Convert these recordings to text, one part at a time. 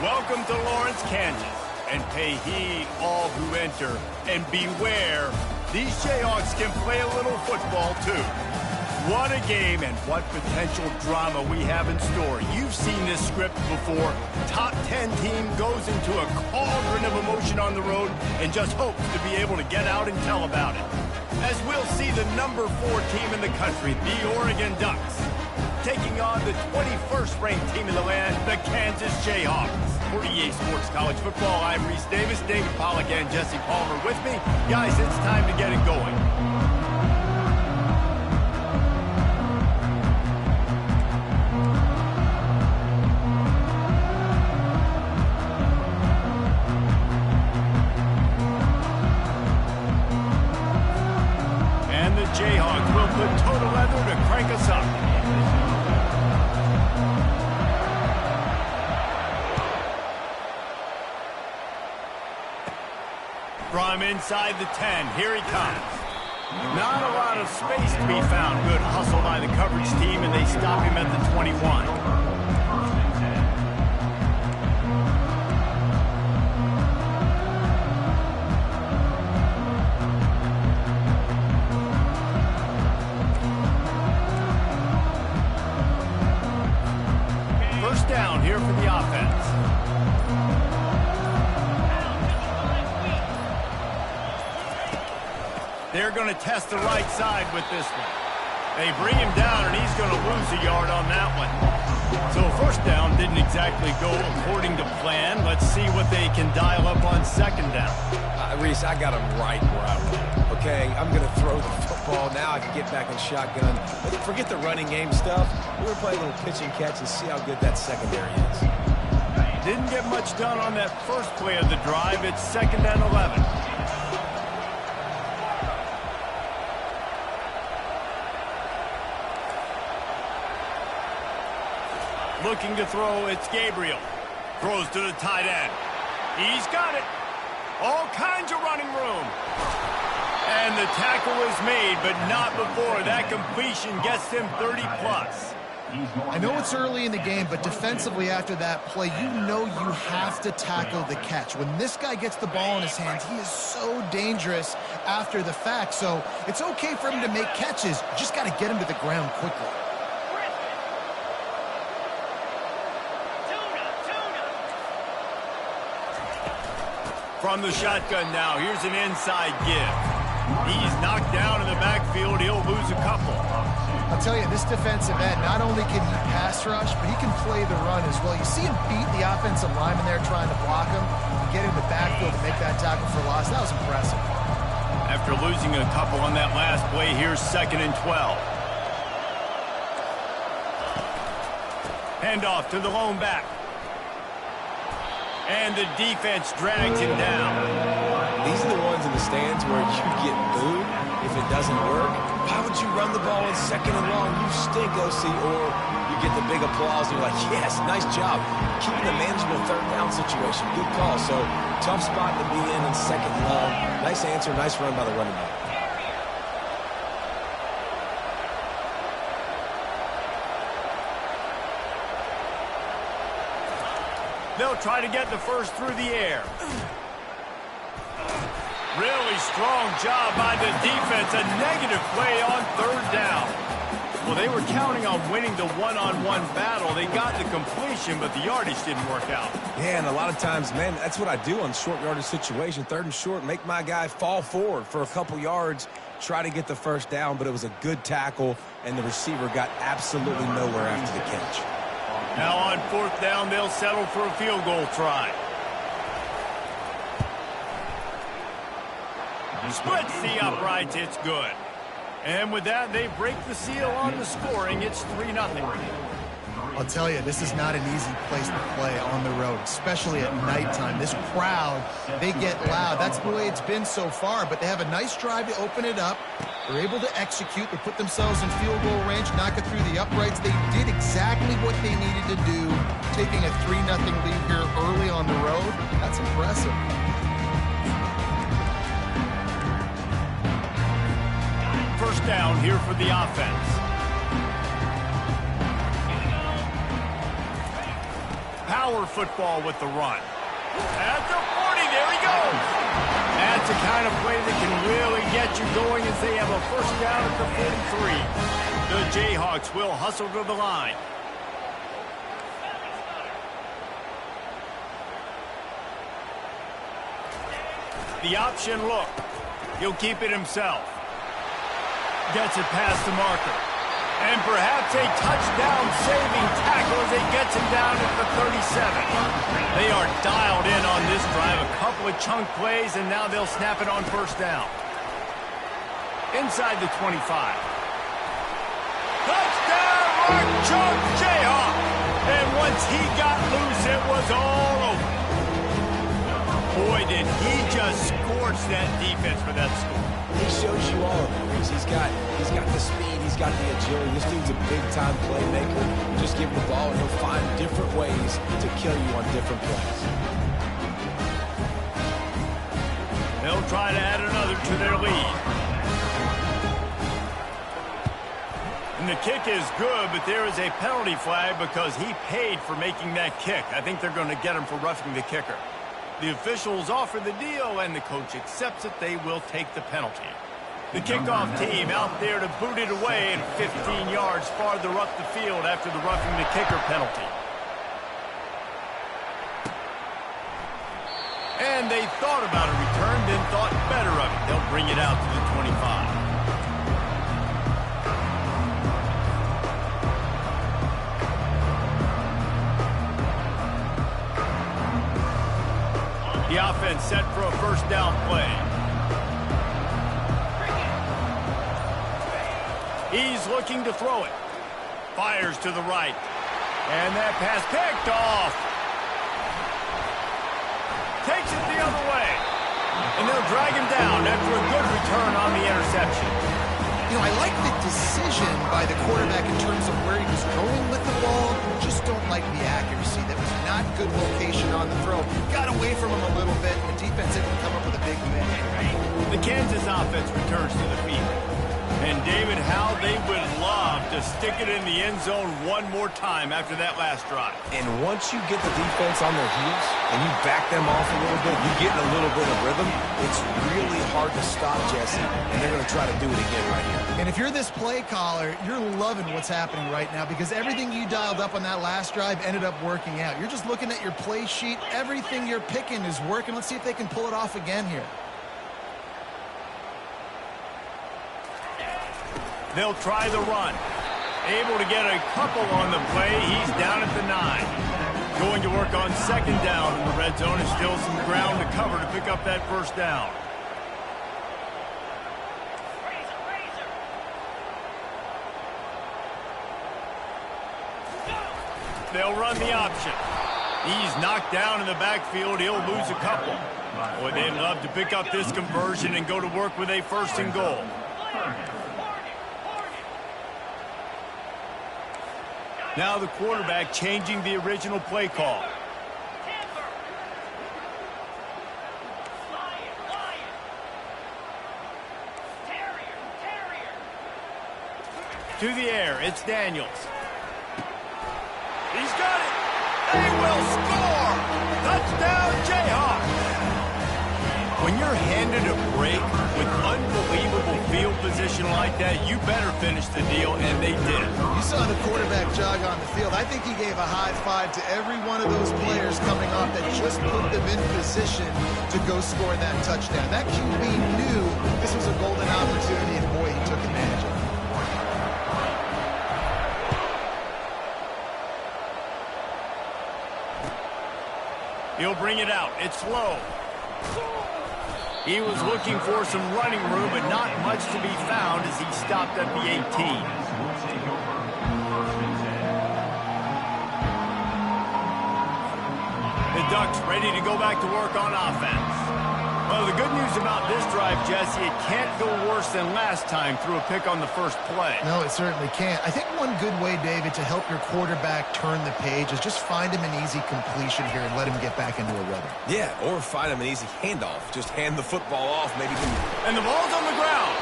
Welcome to Lawrence, Kansas, and pay heed all who enter, and beware, these Jayhawks can play a little football too. What a game and what potential drama we have in store. You've seen this script before. Top 10 team goes into a cauldron of emotion on the road and just hopes to be able to get out and tell about it. As we'll see the number 4 team in the country, the Oregon Ducks, taking on the 21st ranked team in the land, the Kansas Jayhawks. For EA Sports College Football, I'm Reese Davis, David Pollack and Jesse Palmer with me. Guys, it's time to get it going. And the Jayhawks will put total leather to crank us up. From inside the 10, here he comes. Not a lot of space to be found. Good hustle by the coverage team, and they stop him at the 21. First down here for the offense. They're going to test the right side with this one. They bring him down, and he's going to lose a yard on that one. So first down didn't exactly go according to plan. Let's see what they can dial up on second down. Reese, I got him right where I want him. Okay, I'm going to throw the football. Now I can get back in shotgun. But forget the running game stuff. We're going to play a little pitch and catch and see how good that secondary is. Didn't get much done on that first play of the drive. It's 2nd and 11. Looking to throw, it's Gabriel. Throws to the tight end. He's got it. All kinds of running room. And the tackle is made, but not before. That completion gets him 30-plus. I know it's early in the game, but defensively after that play, you know you have to tackle the catch. When this guy gets the ball in his hands, he is so dangerous after the fact. So it's okay for him to make catches. You just got to get him to the ground quickly. From the shotgun now, here's an inside give. He's knocked down in the backfield. He'll lose a couple. I'll tell you, this defensive end, not only can he pass rush, but he can play the run as well. You see him beat the offensive lineman there trying to block him and get in the backfield to make that tackle for loss. That was impressive. After losing a couple on that last play, here's 2nd and 12. Handoff to the lone back. And the defense drags him down. These are the ones in the stands where you get booed if it doesn't work. Why would you run the ball on 2nd and long? You stink, OC. Or you get the big applause and you're like, yes, nice job. Keeping the manageable 3rd down situation. Good call. So tough spot to be in 2nd and long. Nice answer, nice run by the running back. They'll try to get the first through the air. Really strong job by the defense. A negative play on 3rd down. Well, they were counting on winning the one-on-one battle. They got the completion, but the yardage didn't work out. Yeah, and a lot of times, man, that's what I do on short yardage situation. 3rd and short, make my guy fall forward for a couple yards, try to get the first down, but it was a good tackle, and the receiver got absolutely nowhere after the catch. Now on 4th down, they'll settle for a field goal try. Splits the uprights, it's good. And with that, they break the seal on the scoring. It's 3-0. I'll tell you, this is not an easy place to play on the road, especially at nighttime. This crowd, they get loud. That's the way it's been so far, but they have a nice drive to open it up. They're able to execute. They put themselves in field goal range, knock it through the uprights. They did exactly what they needed to do, taking a 3-0 lead here early on the road. That's impressive. First down here for the offense. power football with the run. At the 40, there he goes. That's the kind of play that can really get you going as they have a first down at the 43. The Jayhawks will hustle to the line. The option look. He'll keep it himself. Gets it past the marker. And perhaps a touchdown-saving tackle as he gets him down at the 37. They are dialed in on this drive. A couple of chunk plays, and now they'll snap it on first down. Inside the 25. Touchdown, Mark Chunk Jayhawk. And once he got loose, it was all over. Boy, did he just scorch that defense for that score. He shows you all of it, Reese. He's got the speed, he's got the agility. This dude's a big-time playmaker. Just give him the ball, and he'll find different ways to kill you on different plays. They'll try to add another to their lead. And the kick is good, but there is a penalty flag because he paid for making that kick. I think they're going to get him for roughing the kicker. The officials offer the deal, and the coach accepts it. They will take the penalty. The kickoff team out there to boot it away and 15 yards farther up the field after the roughing the kicker penalty. And they thought about a return, then thought better of it. They'll bring it out to the 25. The offense set for a first down play. He's looking to throw it. Fires to the right. And that pass picked off. Takes it the other way. And they'll drag him down after a good return on the interception. You know, I like the decision by the quarterback in terms of where he was going with the ball. Just don't like the accuracy. That was not good location on the throw. Got away from him a little bit. The defense didn't come up with a big win. The Kansas offense returns to the field. And David, how they would love to stick it in the end zone one more time after that last drive. And once you get the defense on their heels and you back them off a little bit, you get a little bit of rhythm, it's really hard to stop Jesse, and they're going to try to do it again right here. And if you're this play caller, you're loving what's happening right now because everything you dialed up on that last drive ended up working out. You're just looking at your play sheet. Everything you're picking is working. Let's see if they can pull it off again here. They'll try the run. Able to get a couple on the play. He's down at the 9. Going to work on second down in the red zone. And still some ground to cover to pick up that first down. They'll run the option. He's knocked down in the backfield. He'll lose a couple. Boy, they'd love to pick up this conversion and go to work with a first and goal. Now the quarterback changing the original play call. To the air, it's Daniels. He's got it. They will score. Touchdown, Jayhawks. When you're handed a break with unbelievable field position like that, you better finish the deal, and they did. You saw the quarterback jog on the field. I think he gave a high five to every one of those players coming off that just put them in position to go score that touchdown. That QB knew this was a golden opportunity, and boy, he took advantage of it. He'll bring it out. It's low. He was looking for some running room, but not much to be found as he stopped at the 18. The Ducks ready to go back to work on offense. Well, the good news about this drive, Jesse, it can't go worse than last time through a pick on the first play. No, it certainly can't. I think one good way, David, to help your quarterback turn the page is just find him an easy completion here and let him get back into a rhythm. Yeah, or find him an easy handoff. Just hand the football off, maybe. And the ball's on the ground.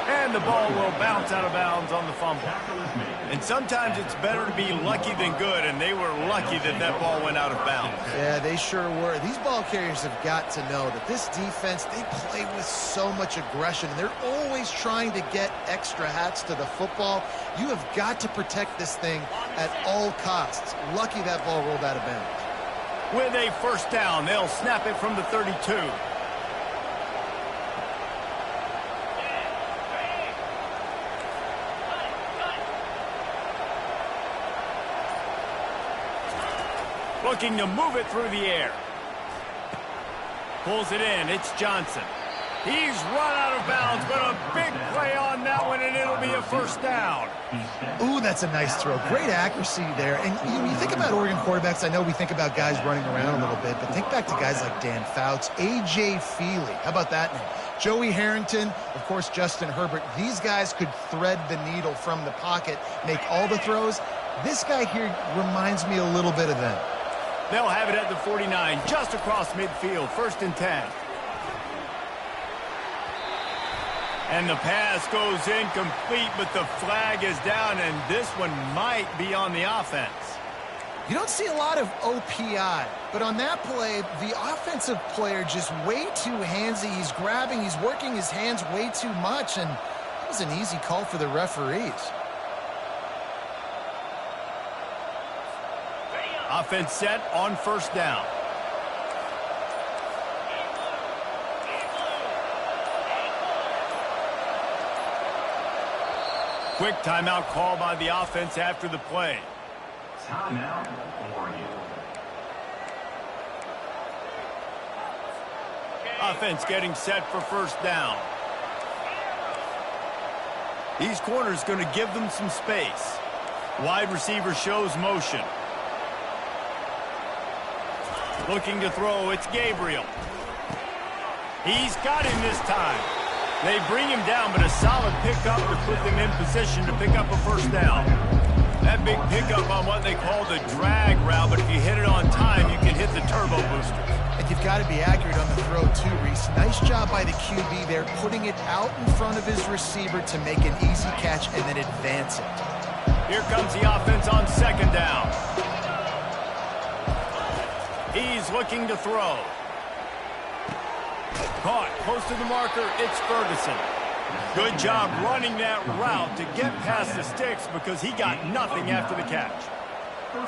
And the ball will bounce out of bounds on the fumble. And sometimes it's better to be lucky than good, and they were lucky that that ball went out of bounds. Yeah, they sure were. These ball carriers have got to know that this defense, they play with so much aggression, and they're always trying to get extra hats to the football. You have got to protect this thing at all costs. Lucky that ball rolled out of bounds. With a first down, they'll snap it from the 32. Looking to move it through the air. Pulls it in. It's Johnson. He's run out of bounds, but a big play on that one, and it'll be a first down. Ooh, that's a nice throw. Great accuracy there. And you think about Oregon quarterbacks, I know we think about guys running around a little bit, but think back to guys like Dan Fouts, A.J. Feely. How about that name? Joey Harrington, of course, Justin Herbert. These guys could thread the needle from the pocket, make all the throws. This guy here reminds me a little bit of them. They'll have it at the 49, just across midfield, 1st and 10. And the pass goes incomplete, but the flag is down, and this one might be on the offense. You don't see a lot of OPI, but on that play, the offensive player just way too handsy. He's grabbing, he's working his hands way too much, and that was an easy call for the referees. Offense set on first down. Quick timeout call by the offense after the play. Timeout, Oregon. Offense getting set for first down. These corners going to give them some space. Wide receiver shows motion. Looking to throw, it's Gabriel. He's got him this time. They bring him down, but a solid pickup to put them in position to pick up a first down. That big pickup on what they call the drag route, but if you hit it on time, you can hit the turbo boosters. And you've got to be accurate on the throw too, Reese. Nice job by the QB there, putting it out in front of his receiver to make an easy catch and then advance it. Here comes the offense on second down. He's looking to throw. Caught close to the marker, it's Ferguson. Good job running that route to get past the sticks because he got nothing after the catch.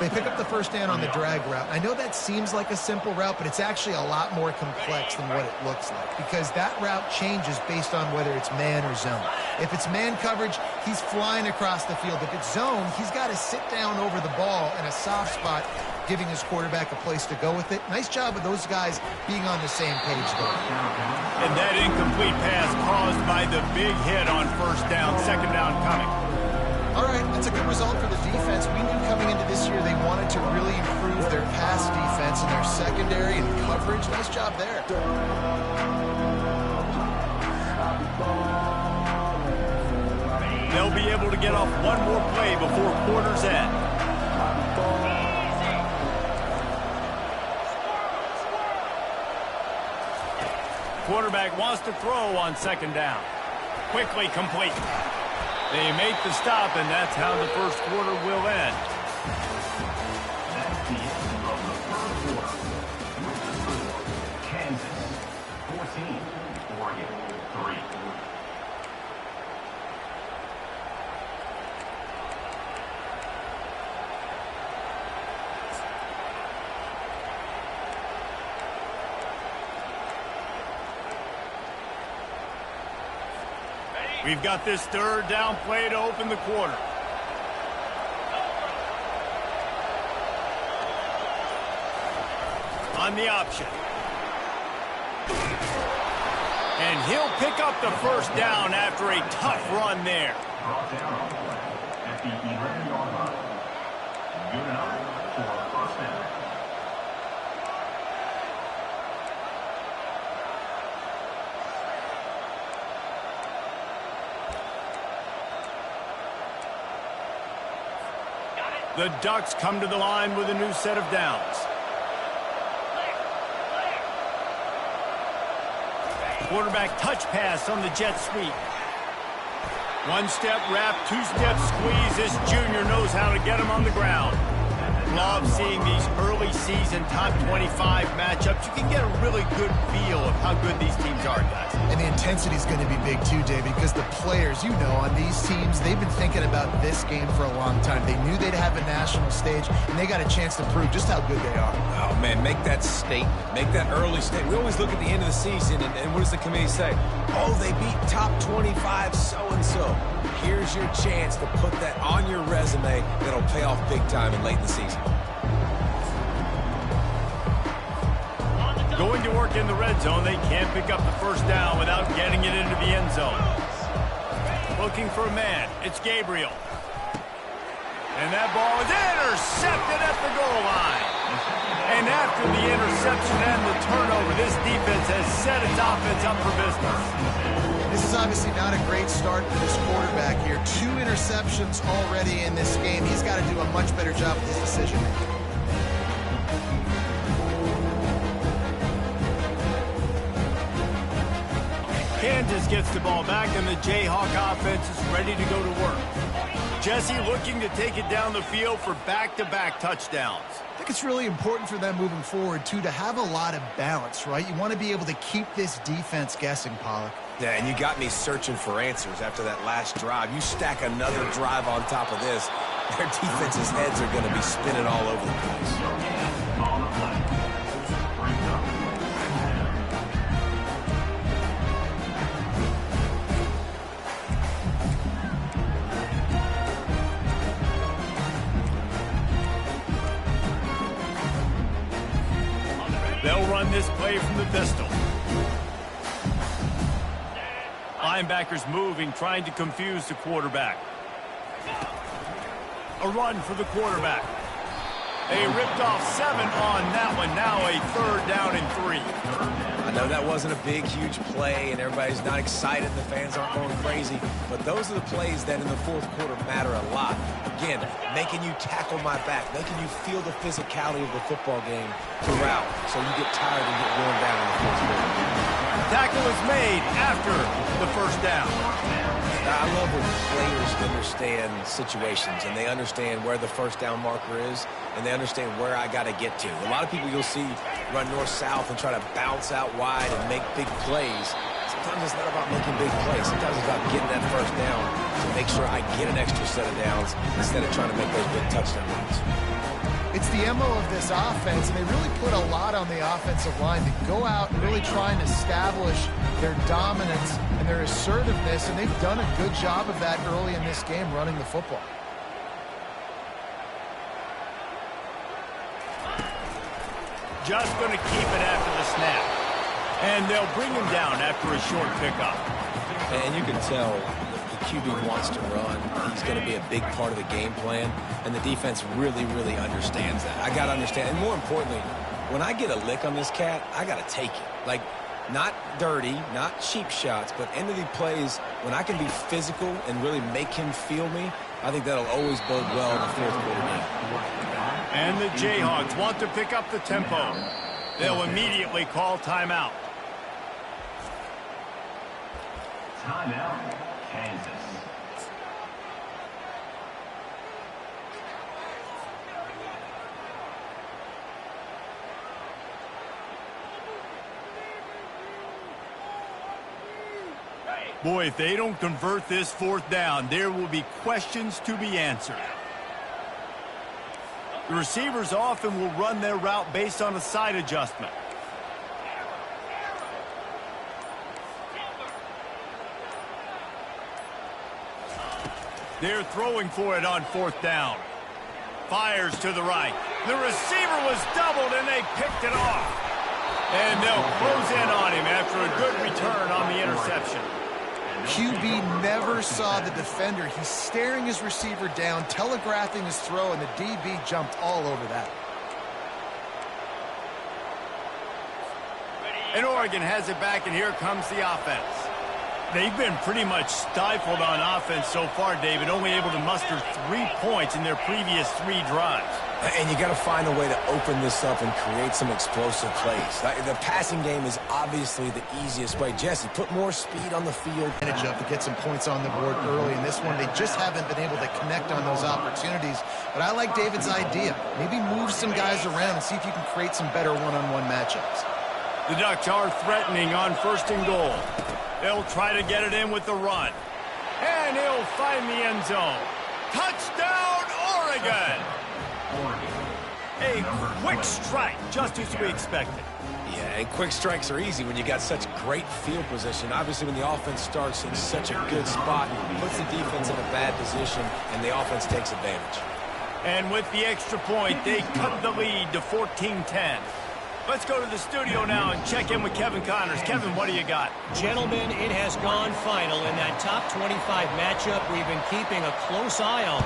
They pick up the first down on the drag route. I know that seems like a simple route, but it's actually a lot more complex than what it looks like because that route changes based on whether it's man or zone. If it's man coverage, he's flying across the field. If it's zone, he's got to sit down over the ball in a soft spot, giving his quarterback a place to go with it. Nice job of those guys being on the same page there. And that incomplete pass caused by the big hit on first down, second down coming. All right, that's a good result for the defense. We knew coming into this year they wanted to really improve their pass defense and their secondary and coverage. Nice job there. They'll be able to get off one more play before quarter's end. Quarterback wants to throw on second down. Quickly complete. They make the stop, and that's how the first quarter will end. That's the end of the first quarter. Kansas 14, Oregon 3. We've got this third down play to open the quarter. On the option. And he'll pick up the first down after a tough run there. Brought down on the play at the 11-yard line. Good enough for a first down. The Ducks come to the line with a new set of downs. Quarterback touch pass on the jet sweep. One-step wrap, two-step squeeze. This junior knows how to get him on the ground. Love seeing these early season top 25 matchups. You can get a really good feel of how good these teams are, guys. And the intensity is going to be big too, David, because the players, you know, on these teams, they've been thinking about this game for a long time. They knew they'd have a national stage, and they got a chance to prove just how good they are. Oh, man, make that statement. Make that early statement. We always look at the end of the season, and what does the committee say? Oh, they beat top 25 so-and-so. Here's your chance to put that on your resume that'll pay off big time in late in the season. Going to work in the red zone, they can't pick up the first down without getting it into the end zone. Looking for a man, it's Gabriel. And that ball is intercepted at the goal line. And after the interception and the turnover, this defense has set its offense up for business. This is obviously not a great start for this quarterback here. 2 interceptions already in this game. He's got to do a much better job with his decision-making. Kansas gets the ball back, and the Jayhawk offense is ready to go to work. Jesse looking to take it down the field for back-to-back touchdowns. I think it's really important for them moving forward, too, to have a lot of balance, right? You want to be able to keep this defense guessing, Pollock. Yeah, and you got me searching for answers after that last drive. You stack another drive on top of this, their defense's heads are going to be spinning all over the place. They'll run this play from the pistol. Linebackers moving, trying to confuse the quarterback. A run for the quarterback. They ripped off 7 on that one. Now a 3rd down and 3. I know that wasn't a big, huge play, and everybody's not excited. The fans aren't going crazy. But those are the plays that in the 4th quarter matter a lot. Again, making you tackle my back, making you feel the physicality of the football game throughout, so you get tired and get worn down in the 4th quarter. Tackle is made after the 1st down. I love when players understand situations and they understand where the 1st down marker is and they understand where I got to get to. A lot of people you'll see run north-south and try to bounce out wide and make big plays. Sometimes it's not about making big plays. Sometimes it's about getting that 1st down to make sure I get an extra set of downs instead of trying to make those big touchdown runs. It's the MO of this offense, and they really put a lot on the offensive line to go out and really try and establish their dominance and their assertiveness, and they've done a good job of that early in this game running the football. Just going to keep it after the snap. And they'll bring him down after a short pickup. And you can tell the QB wants to run. He's going to be a big part of the game plan, and the defense really, really understands that. I got to understand, and more importantly, when I get a lick on this cat, I got to take it. Like, not dirty, not cheap shots, but end of the plays, when I can be physical and really make him feel me, I think that'll always bode well in the 4th quarter game. And the Jayhawks want to pick up the tempo. They'll immediately call timeout. Timeout, Kansas. Boy, if they don't convert this 4th down, there will be questions to be answered. The receivers often will run their route based on a side adjustment. They're throwing for it on 4th down. Fires to the right. The receiver was doubled, and they picked it off. And they'll close in on him after a good return on the interception. QB never saw the defender. He's staring his receiver down, telegraphing his throw, and the DB jumped all over that. And Oregon has it back, and here comes the offense. They've been pretty much stifled on offense so far, David, only able to muster 3 points in their previous 3 drives. And you got to find a way to open this up and create some explosive plays. The passing game is obviously the easiest way. Jesse, put more speed on the field. Advantage of to get some points on the board early. In this one, they just haven't been able to connect on those opportunities. But I like David's idea. Maybe move some guys around and see if you can create some better one-on-one matchups. The Ducks are threatening on 1st and goal. They'll try to get it in with the run. And he'll find the end zone. Touchdown, Oregon! A quick strike, just as we expected. Yeah, and quick strikes are easy when you got such great field position. Obviously, when the offense starts in such a good spot, puts the defense in a bad position, and the offense takes advantage. And with the extra point, they cut the lead to 14-10. Let's go to the studio now and check in with Kevin Connors. Kevin, what do you got? Gentlemen, it has gone final in that top 25 matchup we've been keeping a close eye on.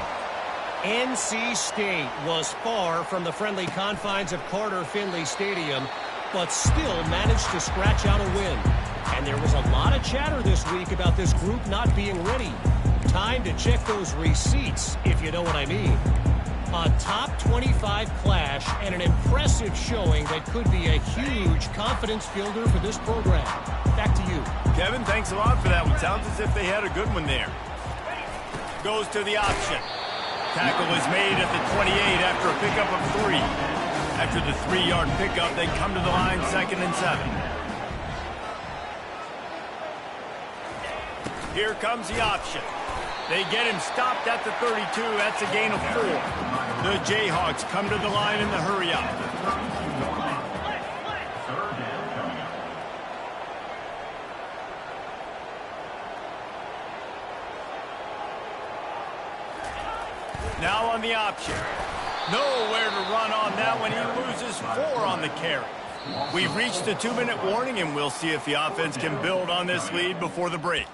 NC State was far from the friendly confines of Carter Finley Stadium, but still managed to scratch out a win. And there was a lot of chatter this week about this group not being ready. Time to check those receipts, if you know what I mean. A top 25 clash and an impressive showing that could be a huge confidence builder for this program. Back to you. Kevin, thanks a lot for that one. Sounds as if they had a good one there. Goes to the option. Tackle is made at the 28 after a pickup of 3. After the 3-yard pickup, they come to the line 2nd and 7. Here comes the option. They get him stopped at the 32. That's a gain of 4. The Jayhawks come to the line in the hurry-up. Now on the option. Nowhere to run on that one. He loses 4 on the carry. We've reached the 2-minute warning, and we'll see if the offense can build on this lead before the break.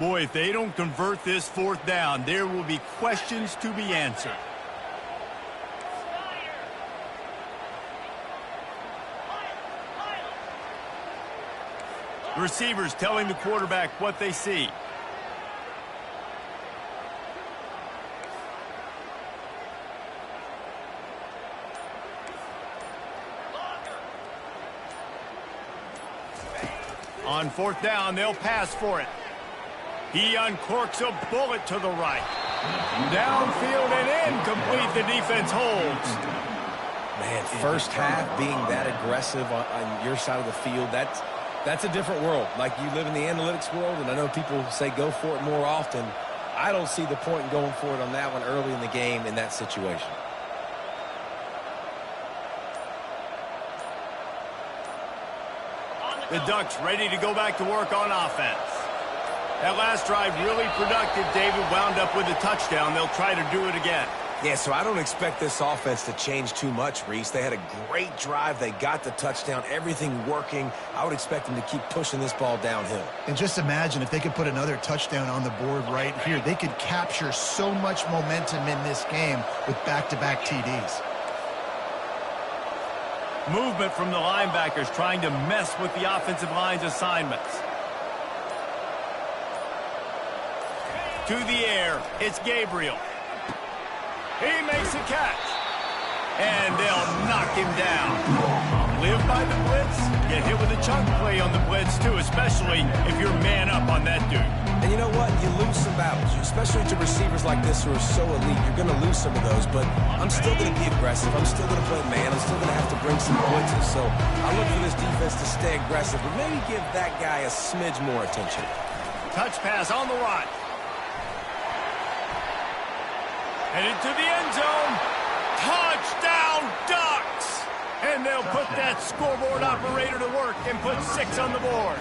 Boy, if they don't convert this 4th down, there will be questions to be answered. The receivers telling the quarterback what they see. On 4th down, they'll pass for it. He uncorks a bullet to the right. Downfield and incomplete. The defense holds. Man, first half being that aggressive on your side of the field, that's a different world. Like, you live in the analytics world, and I know people say go for it more often. I don't see the point in going for it on that one early in the game in that situation. The Ducks ready to go back to work on offense. That last drive really productive. David wound up with a touchdown. They'll try to do it again. Yeah, so I don't expect this offense to change too much, Reese. They had a great drive. They got the touchdown. Everything working. I would expect them to keep pushing this ball downhill. And just imagine if they could put another touchdown on the board right here. They could capture so much momentum in this game with back-to-back TDs. Movement from the linebackers trying to mess with the offensive line's assignments. To the air, it's Gabriel. He makes a catch. And they'll knock him down. Live by the blitz, get hit with a chunk play on the blitz too, especially if you're man up on that dude. And you know what? You lose some battles, especially to receivers like this who are so elite. You're going to lose some of those, but I'm still going to be aggressive. I'm still going to play man. I'm still going to have to bring some blitzes. So I look for this defense to stay aggressive, but maybe give that guy a smidge more attention. Touch pass on the right. Headed to the end zone. Touchdown, Ducks! And they'll put that scoreboard operator to work and put 6 on the board.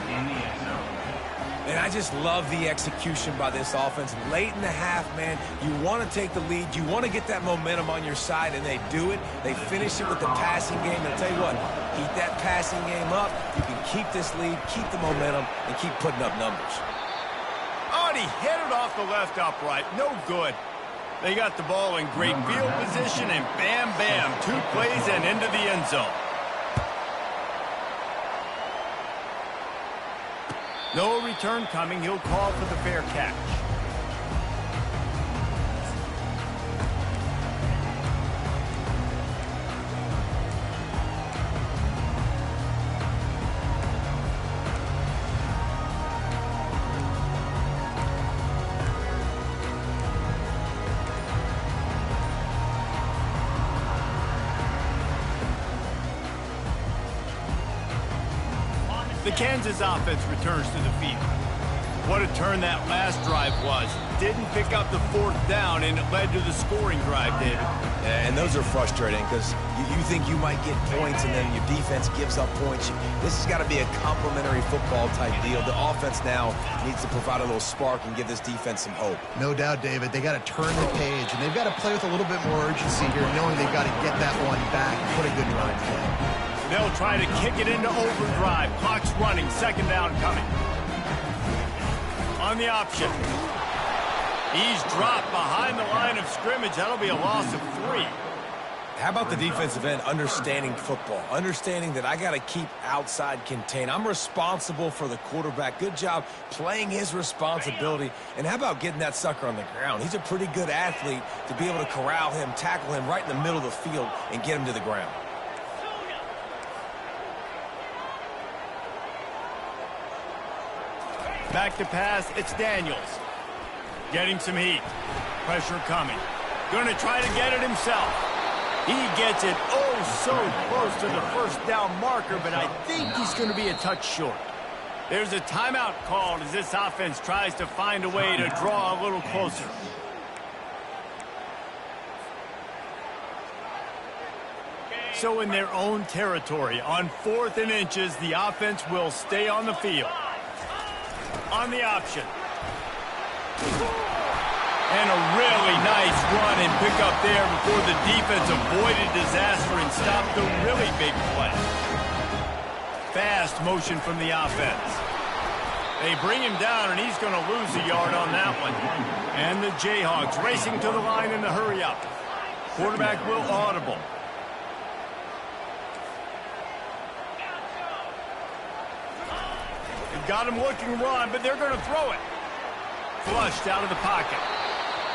And I just love the execution by this offense. Late in the half, man, you want to take the lead. You want to get that momentum on your side, and they do it. They finish it with the passing game. And I'll tell you what, keep that passing game up. You can keep this lead, keep the momentum, and keep putting up numbers. Oh, and he hit it off the left upright. No good. They got the ball in great field position, and bam, bam, 2 plays and into the end zone. No return coming. He'll call for the fair catch. The Kansas offense returns to the field. What a turn that last drive was. Didn't pick up the 4th down, and it led to the scoring drive, David. Yeah, and those are frustrating because you think you might get points, and then your defense gives up points. This has got to be a complementary football-type deal. The offense now needs to provide a little spark and give this defense some hope. No doubt, David. They got to turn the page, and they've got to play with a little bit more urgency here, knowing they've got to get that one back and put a good run in. They'll try to kick it into overdrive. Clock's running. 2nd down coming. On the option. He's dropped behind the line of scrimmage. That'll be a loss of 3. How about the defensive end understanding football? Understanding that I got to keep outside contained. I'm responsible for the quarterback. Good job playing his responsibility. And how about getting that sucker on the ground? He's a pretty good athlete to be able to corral him, tackle him right in the middle of the field, and get him to the ground. Back to pass, it's Daniels. Getting some heat. Pressure coming. Going to try to get it himself. He gets it so close to the 1st down marker, but I think he's going to be a touch short. There's a timeout called as this offense tries to find a way to draw a little closer. So in their own territory, on 4th and inches, the offense will stay on the field. On the option. And a really nice run and pick up there before the defense avoided disaster and stopped the really big play. Fast motion from the offense. They bring him down, and he's going to lose a yard on that one. And the Jayhawks racing to the line in the hurry-up. Quarterback will audible. Got him looking run, but they're going to throw it. Flushed out of the pocket.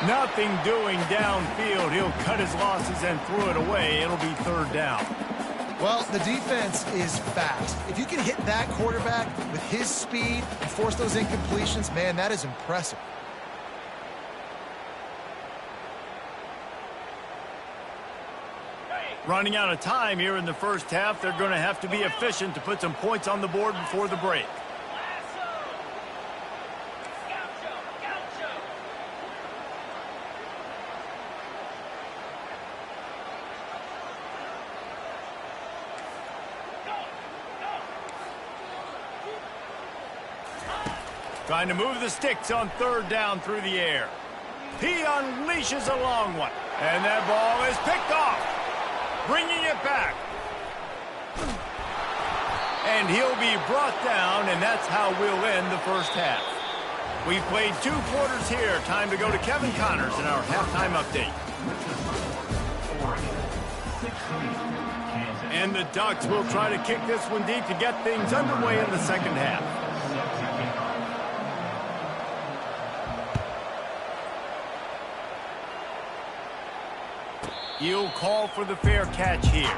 Nothing doing downfield. He'll cut his losses and throw it away. It'll be 3rd down. Well, the defense is fast. If you can hit that quarterback with his speed and force those incompletions, man, that is impressive. Running out of time here in the 1st half. They're going to have to be efficient to put some points on the board before the break. Trying to move the sticks on 3rd down through the air. He unleashes a long one. And that ball is picked off. Bringing it back. And he'll be brought down, and that's how we'll end the 1st half. We've played 2 quarters here. Time to go to Kevin Connors in our halftime update. And the Ducks will try to kick this one deep to get things underway in the 2nd half. He'll call for the fair catch here.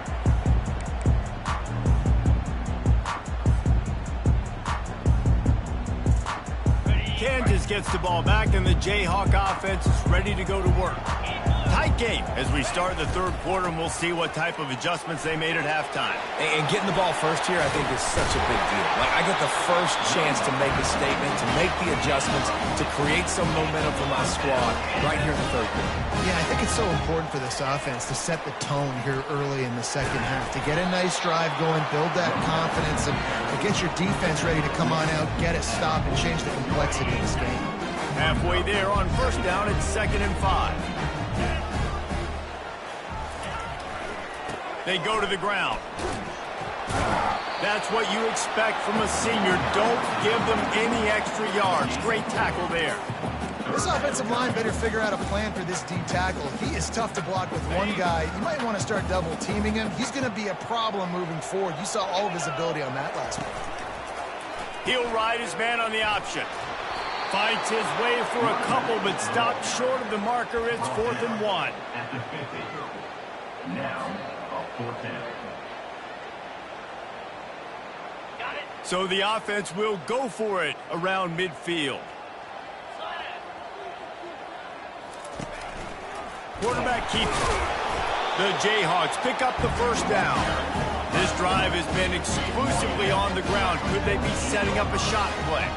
Kansas gets the ball back, and the Jayhawk offense is ready to go to work. Tight game as we start the 3rd quarter, and we'll see what type of adjustments they made at halftime. And getting the ball first here, I think, is such a big deal. Like, I get the first chance to make a statement, to make the adjustments, to create some momentum for my squad right here in the 3rd quarter. Yeah, I think it's so important for this offense to set the tone here early in the 2nd half, to get a nice drive going, build that confidence, and get your defense ready to come on out, get it stopped, and change the complexity of this game. Halfway there on 1st down, it's 2nd and 5. They go to the ground. That's what you expect from a senior. Don't give them any extra yards. Great tackle there. This offensive line better figure out a plan for this D tackle. He is tough to block with one guy. You might want to start double teaming him. He's going to be a problem moving forward. You saw all of his ability on that last one. He'll ride his man on the option. Fights his way for a couple, but stopped short of the marker. It's 4th and 1. At the 50. Now, a 4th down. So the offense will go for it around midfield. Quarterback keeps it. The Jayhawks pick up the first down. This drive has been exclusively on the ground. Could they be setting up a shot play?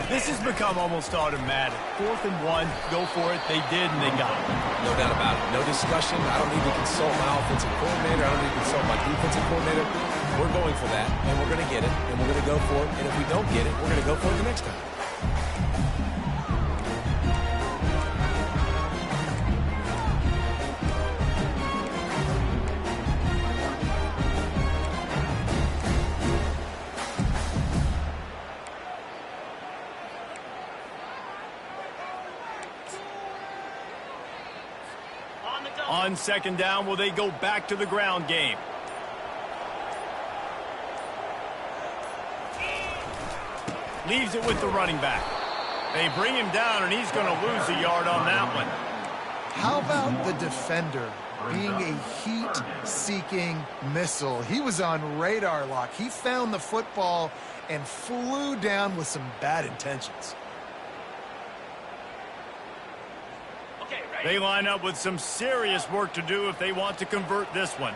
This has become almost automatic. 4th and 1, go for it. They did, and they got it. No doubt about it. No discussion. I don't need to consult my offensive coordinator. I don't need to consult my defensive coordinator. We're going for that, and we're going to get it, and we're going to go for it. And if we don't get it, we're going to go for it the next time. On 2nd down, will they go back to the ground game? Leaves it with the running back. They bring him down, and he's going to lose a yard on that one. How about the defender being a heat-seeking missile? He was on radar lock. He found the football and flew down with some bad intentions. They line up with some serious work to do if they want to convert this one.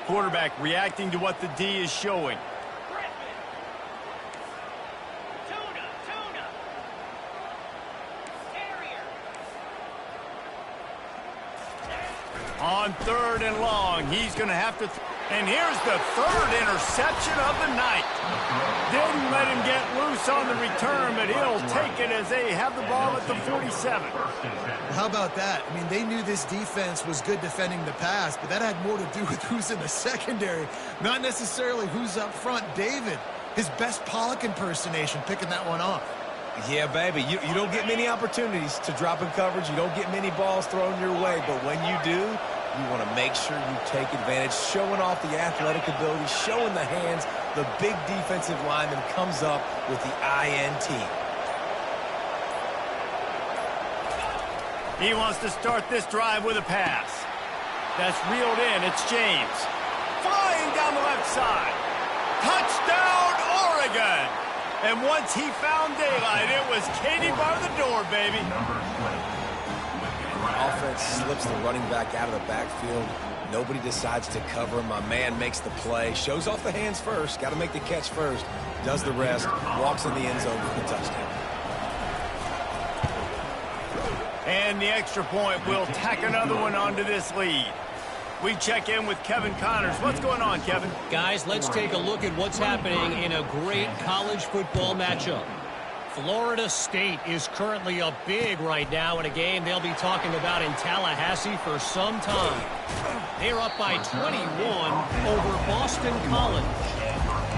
Quarterback reacting to what the D is showing. On 3rd and long, he's going to have to... And here's the 3rd interception of the night. Didn't let him get loose on the return, but he'll take it as they have the ball at the 47. How about that? I mean, they knew this defense was good defending the pass, but that had more to do with who's in the secondary, not necessarily who's up front. David, his best Pollock impersonation, picking that one off. Yeah, baby, you don't get many opportunities to drop in coverage. You don't get many balls thrown your way, but when you do, you want to make sure you take advantage, showing off the athletic ability, showing the hands. The big defensive lineman comes up with the INT. He wants to start this drive with a pass. That's reeled in. It's James. Flying down the left side. Touchdown, Oregon! And once he found daylight, it was Katie bar the door, baby. Offense slips the running back out of the backfield. Nobody decides to cover him. My man makes the play. Shows off the hands first. Got to make the catch first. Does the rest. Walks in the end zone for the touchdown. And the extra point will tack another one onto this lead. We check in with Kevin Connors. What's going on, Kevin? Guys, let's take a look at what's happening in a great college football matchup. Florida State is currently up big right now in a game they'll be talking about in Tallahassee for some time. They're up by 21 over Boston College.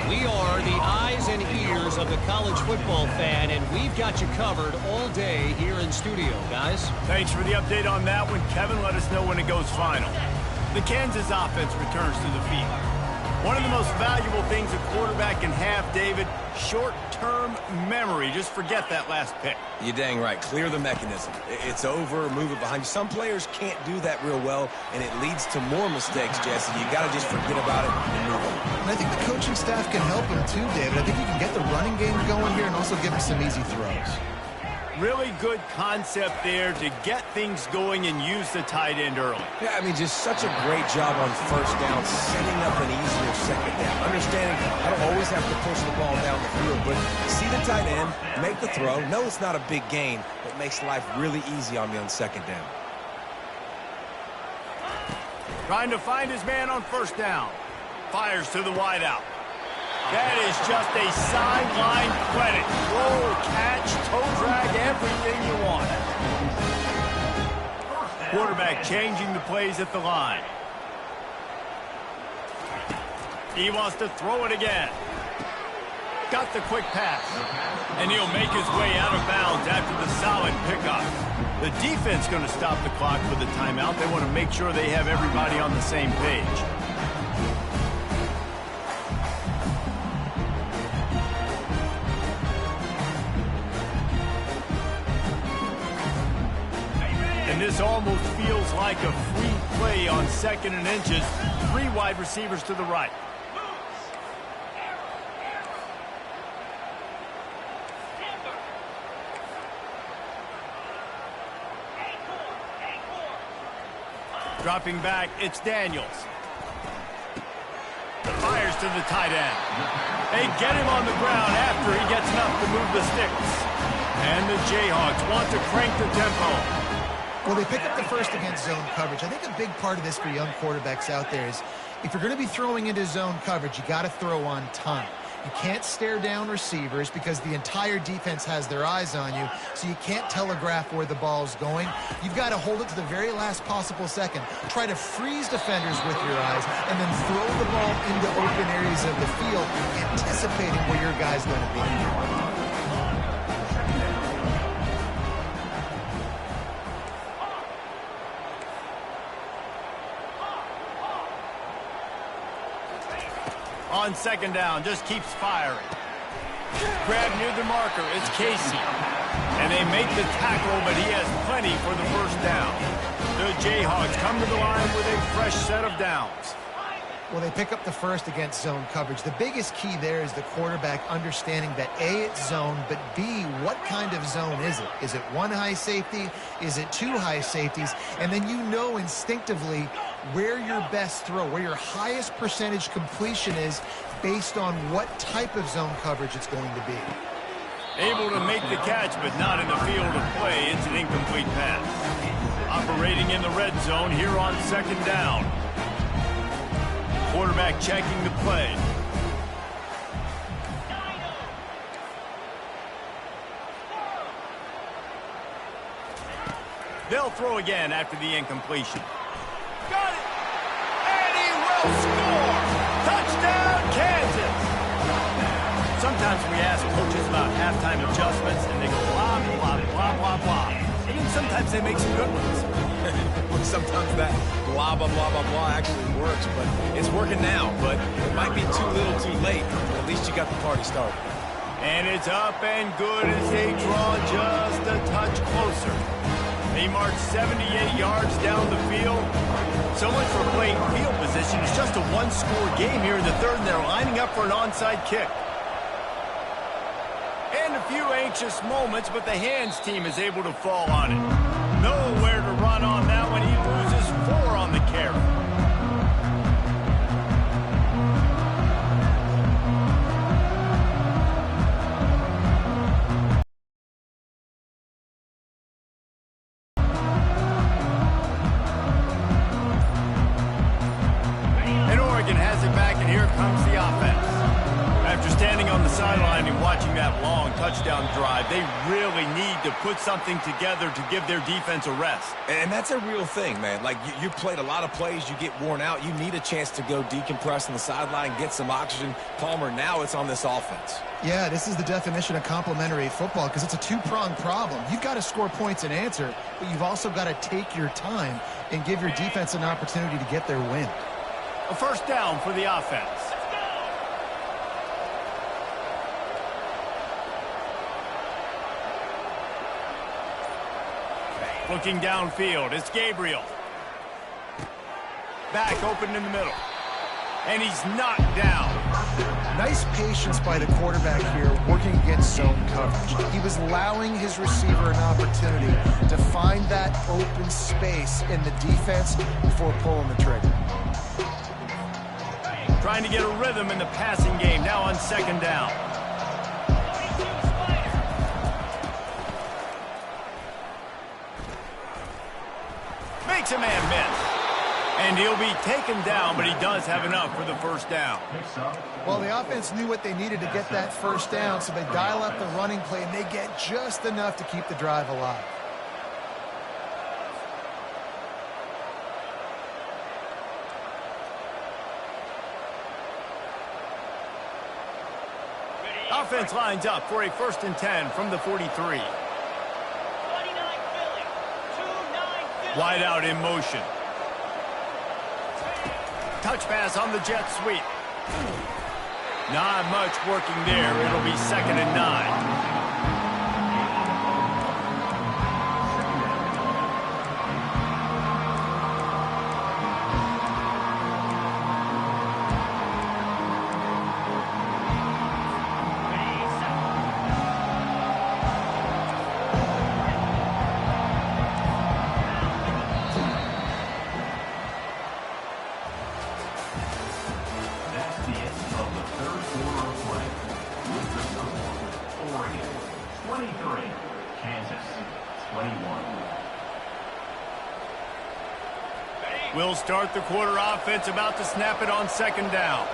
We are the eyes and ears of the college football fan, and we've got you covered all day here in studio, guys. Thanks for the update on that one, Kevin. Let us know when it goes final. The Kansas offense returns to the field. One of the most valuable things a quarterback can have, David, short-term memory. Just forget that last pick. You're dang right. Clear the mechanism. It's over, move it behind you. Some players can't do that real well, and it leads to more mistakes, Jesse. You got to just forget about it and move on. And I think the coaching staff can help him too, David. I think you can get the running game going here and also give him some easy throws. Really good concept there to get things going and use the tight end early. Yeah, I mean, just such a great job on first down, setting up an easier second down. Understanding I don't always have to push the ball down the field, but see the tight end, make the throw. No, it's not a big gain, but makes life really easy on me on second down. Trying to find his man on first down. Fires to the wideout. That is just a sideline credit. Roll, catch, toe drag, everything you want. Quarterback changing the plays at the line. He wants to throw it again. got the quick pass. And he'll make his way out of bounds after the solid pickup. The defense going to stop the clock with a timeout. They want to make sure they have everybody on the same page. And this almost feels like a free play on 2nd and inches. 3 wide receivers to the right. Dropping back, it's Daniels. Fires to the tight end. They get him on the ground after he gets enough to move the sticks. And the Jayhawks want to crank the tempo. Well, they pick up the first against zone coverage. I think a big part of this for young quarterbacks out there is if you're going to be throwing into zone coverage, you got to throw on time. You can't stare down receivers because the entire defense has their eyes on you, so you can't telegraph where the ball's going. You've got to hold it to the very last possible second. Try to freeze defenders with your eyes and then throw the ball into open areas of the field, anticipating where your guy's going to be. On 2nd down, just keeps firing. Grab near the marker, it's Casey. And they make the tackle, but he has plenty for the first down. The Jayhawks come to the line with a fresh set of downs. Well, they pick up the first against zone coverage. The biggest key there is the quarterback understanding that A, it's zone, but B, what kind of zone is it? Is it 1 high safety? Is it 2 high safeties? And then you know instinctively where your best throw, where your highest percentage completion is based on what type of zone coverage it's going to be. Able to make the catch, but not in the field of play. It's an incomplete pass. Operating in the red zone here on 2nd down. Quarterback checking the play. They'll throw again after the incompletion. Got it! And he will score! Touchdown, Kansas! Sometimes we ask coaches about halftime adjustments, and they go blah, blah, blah, blah, blah. And then sometimes they make some good ones. Sometimes that blah, blah, blah, blah, blah actually works, but it's working now. But it might be too little too late, but at least you got the party started. And it's up and good as they draw just a touch closer. They march 78 yards down the field. So much for playing field position. It's just a one-score game here in the 3rd, and they're lining up for an onside kick. And a few anxious moments, but the hands team is able to fall on it. Nowhere to run on that one. He loses 4 on the carry. And Oregon has it back, and here comes the offense. After standing on the sideline and watching that long touchdown drive, they really need to put something together to give their defense a rest. And that's a real thing, man. Like, you played a lot of plays, you get worn out, you need a chance to go decompress on the sideline, get some oxygen. Palmer, now it's on this offense. Yeah, this is the definition of complementary football because it's a two-pronged problem. You've got to score points and answer, but you've also got to take your time and give your defense an opportunity to get their win. A first down for the offense. Looking downfield, it's Gabriel. Back open in the middle. And he's knocked down. Nice patience by the quarterback here working against zone coverage. He was allowing his receiver an opportunity to find that open space in the defense before pulling the trigger. Trying to get a rhythm in the passing game now on 2nd down. Makes a man miss. And he'll be taken down, but he does have enough for the first down. Well, the offense knew what they needed to get that first down, so they dial up the running play, and they get just enough to keep the drive alive. offense lines up for a 1st and 10 from the 43. Wide out in motion. Touch pass on the jet sweep. Not much working there. It'll be 2nd and 9. We'll start the quarter offense, about to snap it on 2nd down.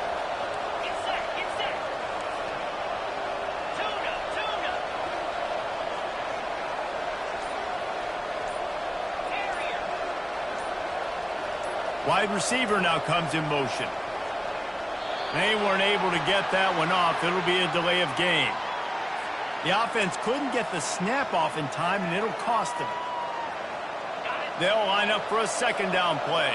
Get set, get set. Tune up, tune up. Carrier. Wide receiver now comes in motion. They weren't able to get that one off. It'll be a delay of game. The offense couldn't get the snap off in time, and it'll cost them. They'll line up for a 2nd down play.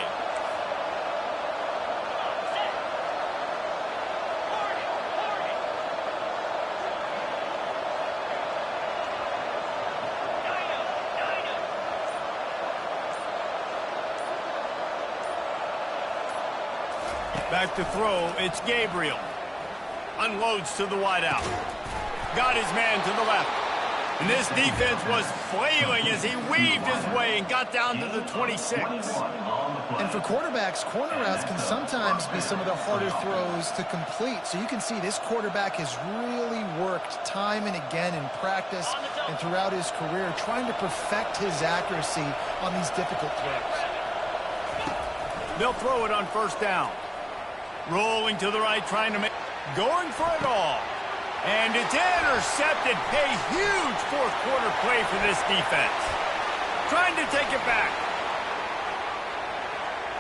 Back to throw, it's Gabriel. Unloads to the wideout. Got his man to the left. And this defense was flailing as he weaved his way and got down to the 26. And for quarterbacks, corner routes can sometimes be some of the harder throws to complete. So you can see this quarterback has really worked time and again in practice and throughout his career, trying to perfect his accuracy on these difficult throws. They'll throw it on 1st down. Rolling to the right, trying to make... Going for it all. And it's intercepted. A huge 4th quarter play for this defense. Trying to take it back.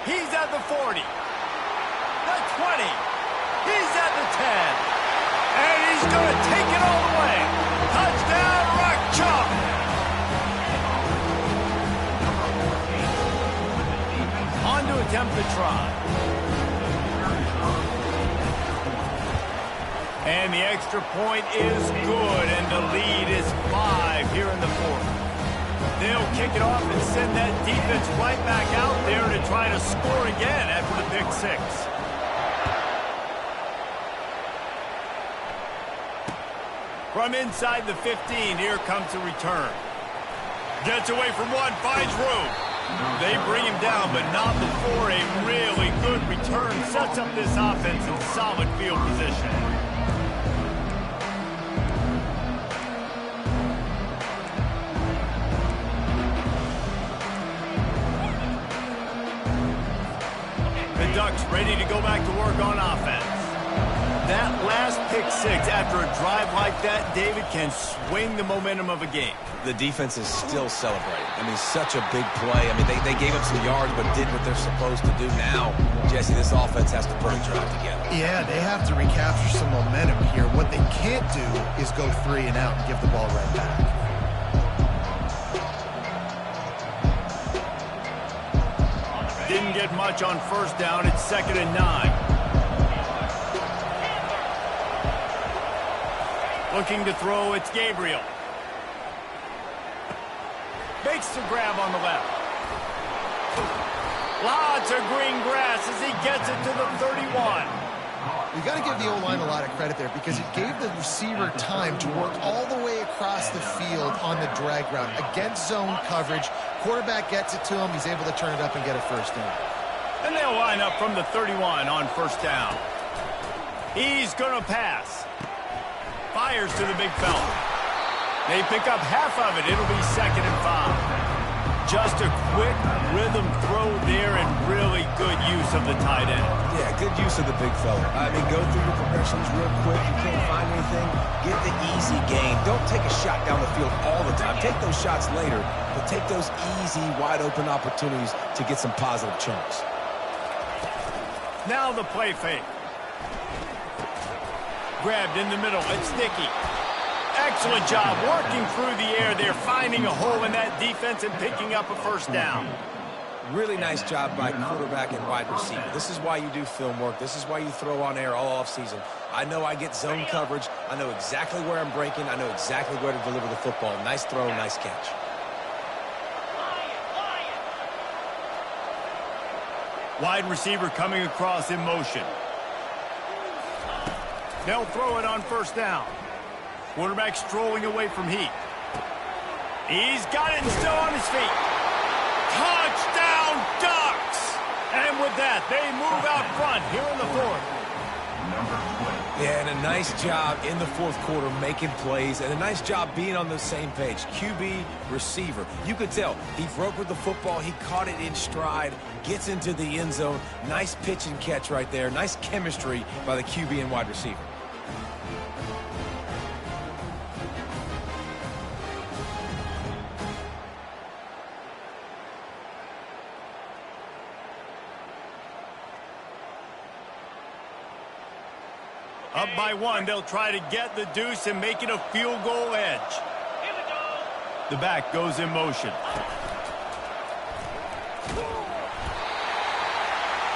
He's at the 40. The 20. He's at the 10. And he's going to take it all the way. Touchdown, Rock Chalk. On to attempt the try. And the extra point is good, and the lead is 5 here in the 4th. They'll kick it off and send that defense right back out there to try to score again after the pick 6. From inside the 15, here comes the return. Gets away from one, finds room. They bring him down, but not before a really good return sets up this offense in solid field position. The Ducks ready to go back to work on offense. That last pick 6 after a drive like that, David, can swing the momentum of a game. The defense is still celebrating. I mean, such a big play. I mean, they gave up some yards but did what they're supposed to do. Now, Jesse, this offense has to put a drive together. Yeah, they have to recapture some momentum here. What they can't do is go 3 and out and give the ball right back. Didn't get much on 1st down. It's 2nd and 9. Looking to throw, it's Gabriel. Makes the grab on the left. Lots of green grass as he gets it to the 31. You got to give the O-line a lot of credit there because it gave the receiver time to work all the way across the field on the drag route. Against zone coverage, quarterback gets it to him. He's able to turn it up and get a 1st down. And they'll line up from the 31 on 1st down. He's going to pass. Fires to the big fella. They pick up half of it. It'll be 2nd and 5. Just a quick rhythm throw there and really good use of the tight end. Yeah, good use of the big fella. I mean, go through your progressions real quick. You can't find anything, get the easy gain. Don't take a shot down the field all the time. Take those shots later, but take those easy, wide-open opportunities to get some positive chunks. Now the play fake. grabbed in the middle. It's Dickey. Excellent job working through the air there, finding a hole in that defense and picking up a first down. Really nice job by quarterback and wide receiver. This is why you do film work. This is why you throw on air all offseason. I know I get zone coverage. I know exactly where I'm breaking. I know exactly where to deliver the football. Nice throw, nice catch. Wide receiver coming across in motion. They'll throw it on first down. Quarterback strolling away from Heat. He's got it and still on his feet. Touchdown Ducks! And with that, they move out front here in the fourth. Yeah, and a nice job in the fourth quarter making plays, and a nice job being on the same page. QB, receiver. You could tell he broke with the football. He caught it in stride, gets into the end zone. Nice pitch and catch right there. Nice chemistry by the QB and wide receiver. Up by one, they'll try to get the deuce and make it a field goal edge. The back goes in motion.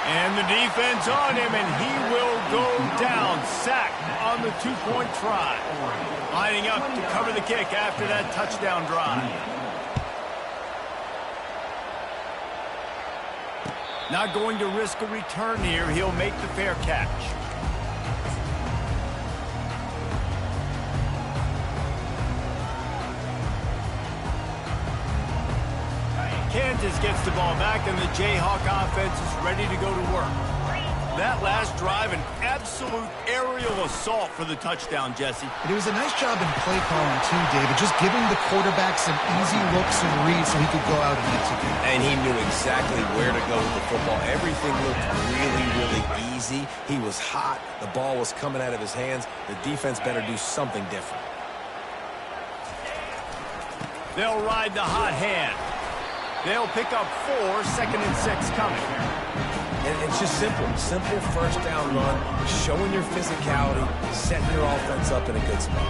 And the defense on him, and he will go down. Sacked on the two-point try. Lining up to cover the kick after that touchdown drive. Not going to risk a return here. He'll make the fair catch. Kansas gets the ball back, and the Jayhawk offense is ready to go to work. That last drive, an absolute aerial assault for the touchdown, Jesse. It was a nice job in play calling, too, David, just giving the quarterback some easy looks and reads so he could go out and execute. And he knew exactly where to go with the football. Everything looked really, really easy. He was hot. The ball was coming out of his hands. The defense better do something different. They'll ride the hot hand. They'll pick up 4, 2nd and 6 coming. And it's just simple. Simple first down run, showing your physicality, setting your offense up in a good spot.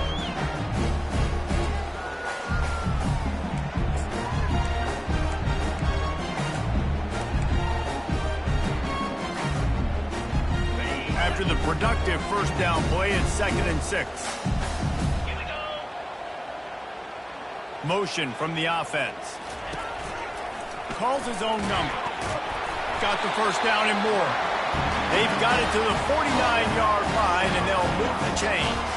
After the productive first down play, it's 2nd and 6. Motion from the offense. Calls his own number. Got the first down and more. They've got it to the 49-yard line, and they'll move the chains.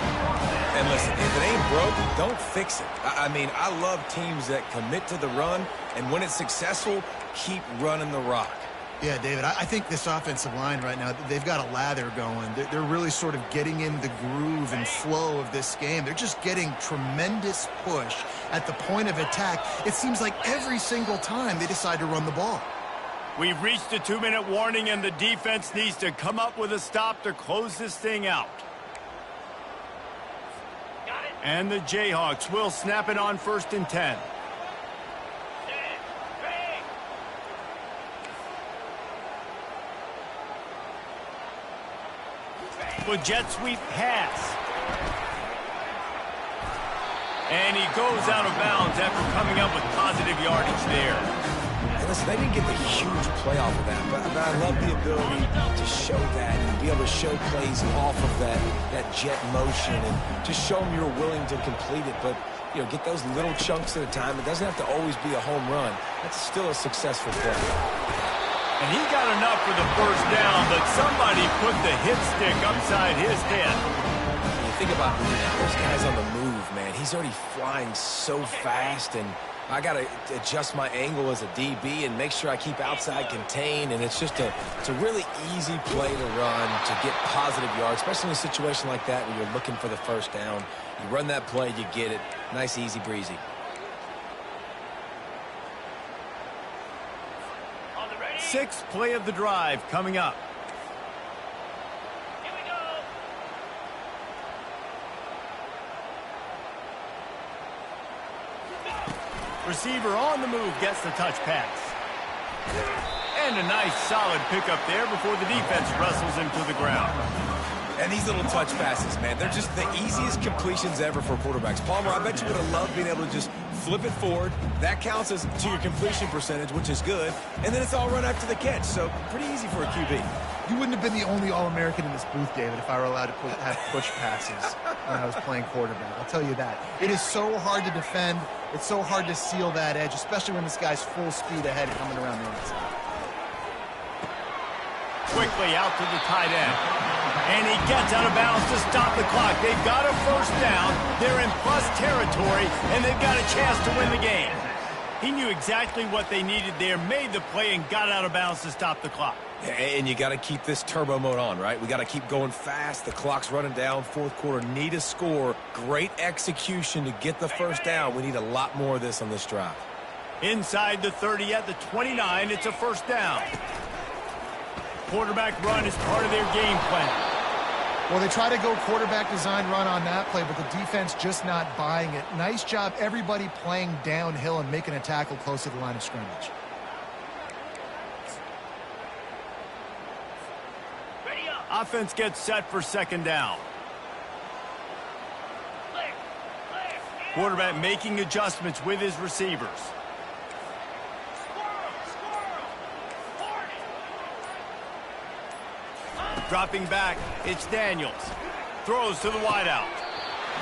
And listen, if it ain't broke, don't fix it. I mean, I love teams that commit to the run, and when it's successful, keep running the rock. Yeah, David, I think this offensive line right now, they've got a lather going. They're really sort of getting in the groove and flow of this game. They're just getting tremendous push at the point of attack. It seems like every single time they decide to run the ball. We've reached a 2-minute warning, and the defense needs to come up with a stop to close this thing out. And the Jayhawks will snap it on 1st and 10. With jet sweep pass. And he goes out of bounds after coming up with positive yardage there. And listen, they didn't get the huge play off of that, but I love the ability to show that and be able to show plays off of that jet motion and just show them you're willing to complete it. But, you know, get those little chunks at a time. It doesn't have to always be a home run. That's still a successful play. And he got enough for the first down, but somebody put the hit stick upside his head. When you think about those guys on the move, man, he's already flying so fast, and I got to adjust my angle as a DB and make sure I keep outside contained, and it's a really easy play to run to get positive yards, especially in a situation like that where you're looking for the first down. You run that play, you get it. Nice, easy, breezy. 6th play of the drive coming up. Here we go. Receiver on the move gets the touch pass. And a nice solid pickup there before the defense wrestles him to the ground. And these little touch passes, man, they're just the easiest completions ever for quarterbacks. Palmer, I bet you would have loved being able to just flip it forward. That counts as to your completion percentage, which is good. And then it's all run after the catch, so pretty easy for a QB. You wouldn't have been the only All-American in this booth, David, if I were allowed to have push passes when I was playing quarterback. I'll tell you that. It is so hard to defend. It's so hard to seal that edge, especially when this guy's full speed ahead coming around the inside. Quickly out to the tight end. And he gets out of bounds to stop the clock. They've got a first down. They're in plus territory, and they've got a chance to win the game. He knew exactly what they needed there, made the play, and got out of bounds to stop the clock. And you got to keep this turbo mode on, right? We got to keep going fast. The clock's running down. Fourth quarter, need a score. Great execution to get the first down. We need a lot more of this on this drive. Inside the 30 at the 29, it's a first down. Quarterback run is part of their game plan. Well, they try to go quarterback design run on that play, but the defense just not buying it. Nice job, everybody playing downhill and making a tackle close to the line of scrimmage. Offense gets set for second down. Quarterback making adjustments with his receivers. Dropping back, it's Daniels. Throws to the wideout.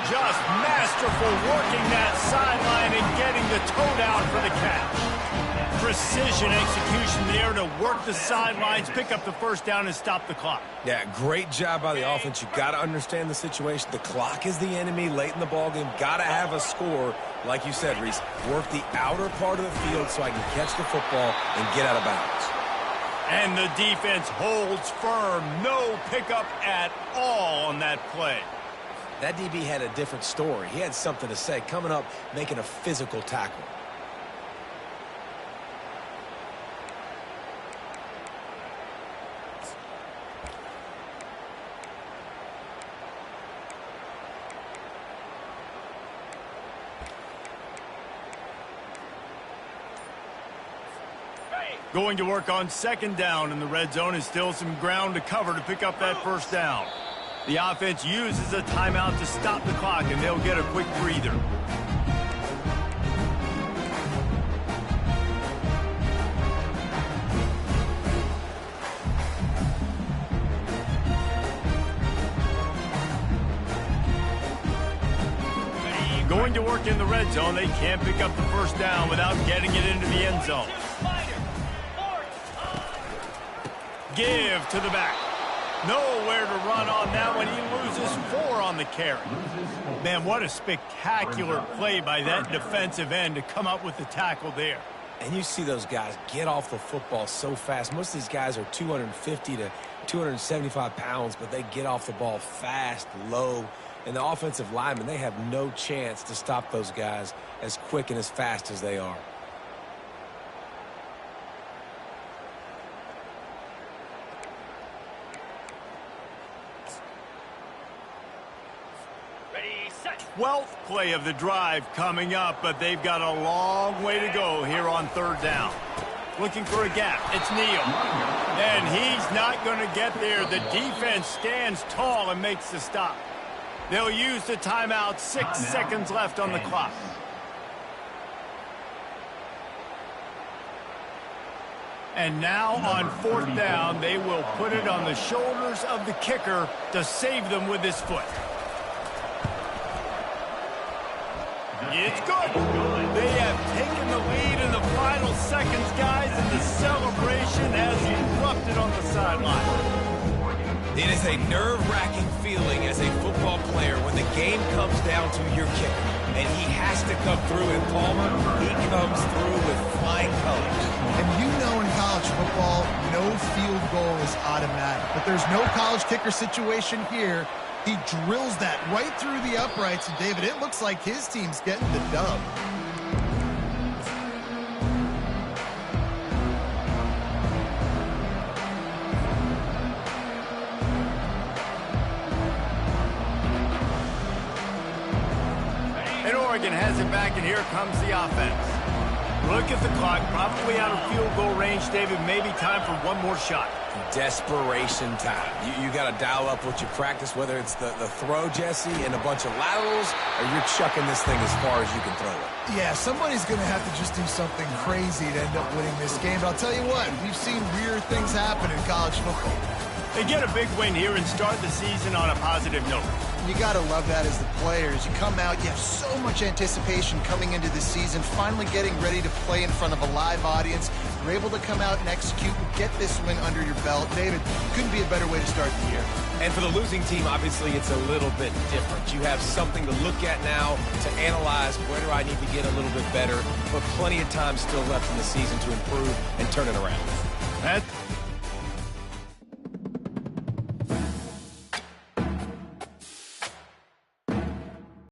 Just masterful working that sideline and getting the toe down for the catch. Precision execution there to work the sidelines, pick up the first down, and stop the clock. Yeah, great job by the offense. You got to understand the situation. The clock is the enemy late in the ballgame. Got to have a score. Like you said, Reese, work the outer part of the field so I can catch the football and get out of bounds. And the defense holds firm. No pickup at all on that play. That DB had a different story. He had something to say. Coming up, making a physical tackle. Going to work on second down in the red zone is still some ground to cover to pick up that first down. The offense uses a timeout to stop the clock, and they'll get a quick breather. Going to work in the red zone. They can't pick up the first down without getting it into the end zone. Give to the back. Nowhere to run on that one. He loses 4 on the carry. Man, what a spectacular play by that defensive end to come up with the tackle there. And you see those guys get off the football so fast. Most of these guys are 250 to 275 pounds, but they get off the ball fast, low. And the offensive linemen, they have no chance to stop those guys as quick and as fast as they are. Ready, set. 12th play of the drive coming up, but they've got a long way to go here on third down. Looking for a gap. It's Neal. And he's not going to get there. The defense stands tall and makes the stop. They'll use the timeout. 6 seconds left on the clock. And now on fourth down, they will put it on the shoulders of the kicker to save them with his foot. It's good. They have taken the lead in the final seconds, guys, and the celebration has erupted on the sideline. It is a nerve-wracking feeling as a football player when the game comes down to your kicker. And he has to come through. And Palmer, he comes through with flying colors. And you know in college football, no field goal is automatic. But there's no college kicker situation here. He drills that right through the uprights. And, David, it looks like his team's getting the dub. And Oregon has it back, and here comes the offense. Look at the clock, probably out of field goal range, David. Maybe time for one more shot. Desperation time. You got to dial up what you practice, whether it's the throw, Jesse, and a bunch of laterals, or you're chucking this thing as far as you can throw it. Yeah, somebody's going to have to just do something crazy to end up winning this game. But I'll tell you what, we've seen weird things happen in college football. They get a big win here and start the season on a positive note. You got to love that as the players. You come out, you have so much anticipation coming into the season, finally getting ready to play in front of a live audience. You're able to come out and execute and get this win under your belt. David, couldn't be a better way to start the year. And for the losing team, obviously, it's a little bit different. You have something to look at now to analyze where do I need to get a little bit better, but plenty of time still left in the season to improve and turn it around.